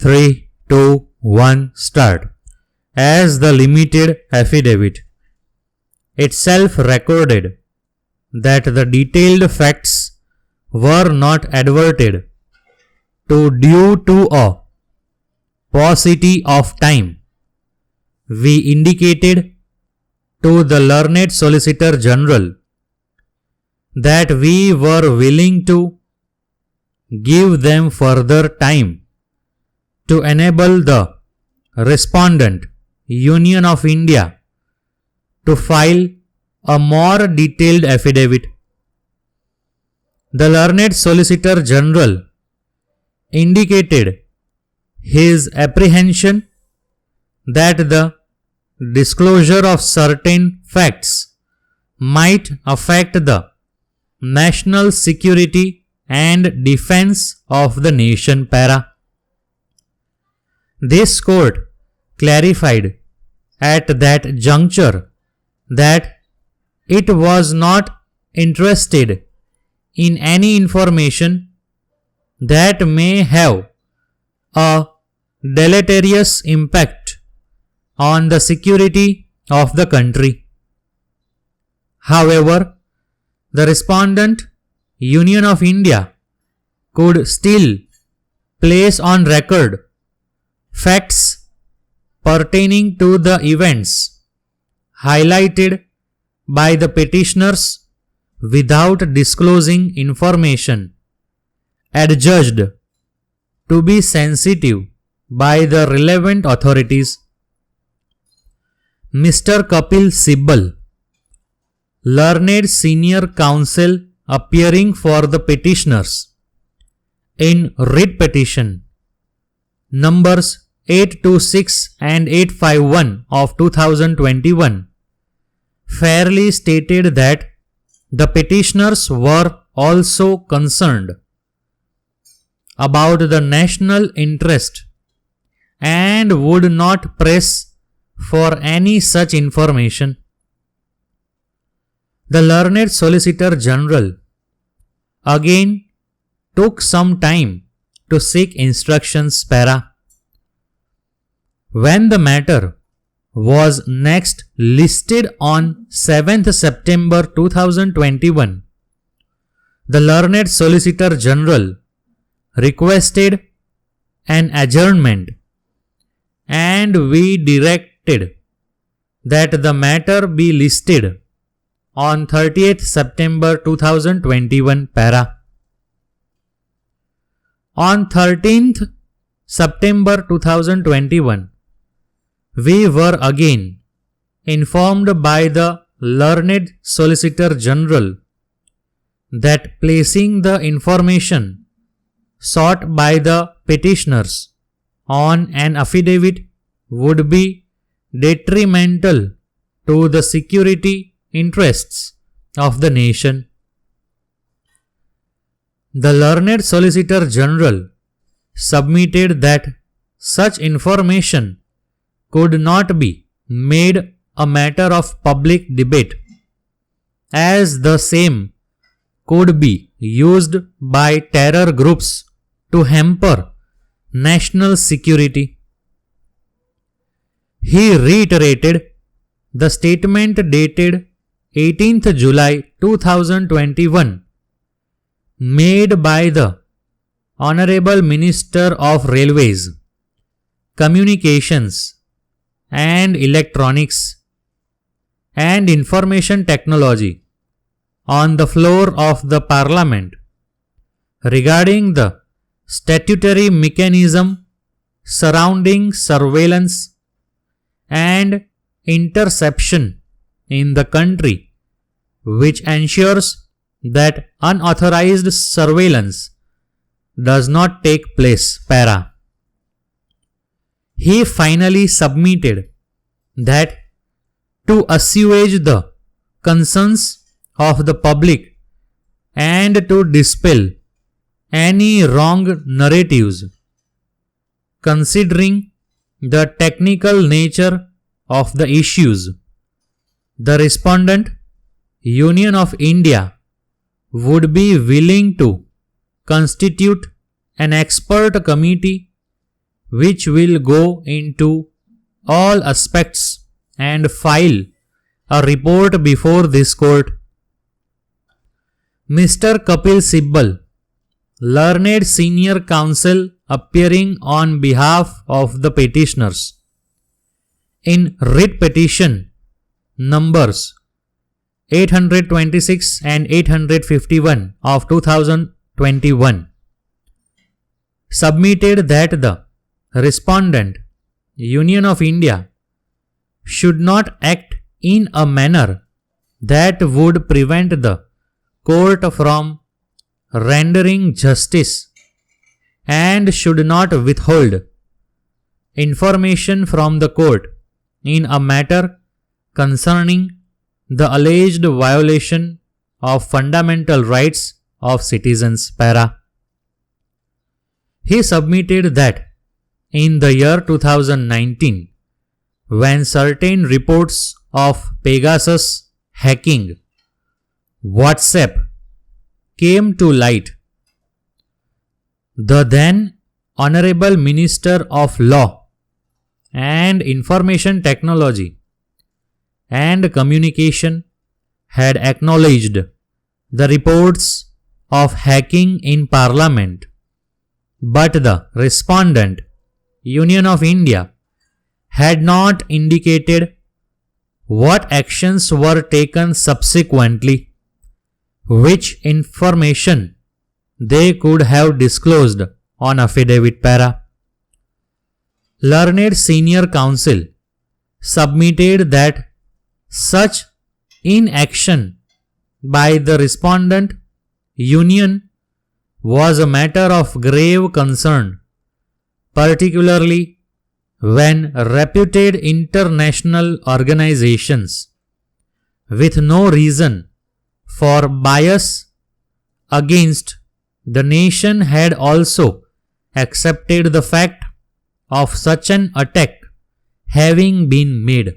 3, 2, 1, start. As the limited affidavit itself recorded that the detailed facts were not adverted to due to a paucity of time, we indicated to the learned Solicitor General that we were willing to give them further time to enable the respondent, Union of India, to file a more detailed affidavit. The learned Solicitor General indicated his apprehension that the disclosure of certain facts might affect the national security and defense of the nation. Para. This court clarified at that juncture that it was not interested in any information that may have a deleterious impact on the security of the country. However, the respondent, Union of India, could still place on record facts pertaining to the events highlighted by the petitioners without disclosing information adjudged to be sensitive by the relevant authorities. Mr. Kapil Sibal, learned senior counsel appearing for the petitioners in writ petition numbers 826 and 851 of 2021, fairly stated that the petitioners were also concerned about the national interest and would not press for any such information. The learned Solicitor General again took some time to seek instructions. Para. When the matter was next listed on 7th September 2021, the learned Solicitor General requested an adjournment, and we directed that the matter be listed on 30th September 2021. Para. On 13th September 2021, we were again informed by the learned Solicitor General that placing the information sought by the petitioners on an affidavit would be detrimental to the security interests of the nation. The learned Solicitor General submitted that such information could not be made a matter of public debate, as the same could be used by terror groups to hamper national security. He reiterated the statement dated 18th July 2021 made by the Honorable Minister of Railways, Communications and Electronics and Information Technology on the floor of the Parliament regarding the statutory mechanism surrounding surveillance and interception in the country, which ensures that unauthorized surveillance does not take place. Para. He finally submitted that to assuage the concerns of the public and to dispel any wrong narratives, considering the technical nature of the issues, the respondent, Union of India, would be willing to constitute an expert committee which will go into all aspects and file a report before this court. Mr. Kapil Sibbal, learned senior counsel appearing on behalf of the petitioners, in writ petition numbers 826 and 851 of 2021, submitted that the respondent, Union of India, should not act in a manner that would prevent the court from rendering justice and should not withhold information from the court in a matter concerning the alleged violation of fundamental rights of citizens. Para. He submitted that in the year 2019, when certain reports of Pegasus hacking WhatsApp came to light, the then Honorable Minister of Law and Information Technology and Communication had acknowledged the reports of hacking in Parliament, but the respondent, Union of India, had not indicated what actions were taken subsequently, which information they could have disclosed on affidavit. Para. Learned senior counsel submitted that such inaction by the respondent union was a matter of grave concern, particularly when reputed international organizations, with no reason for bias against the nation, had also accepted the fact of such an attack having been made.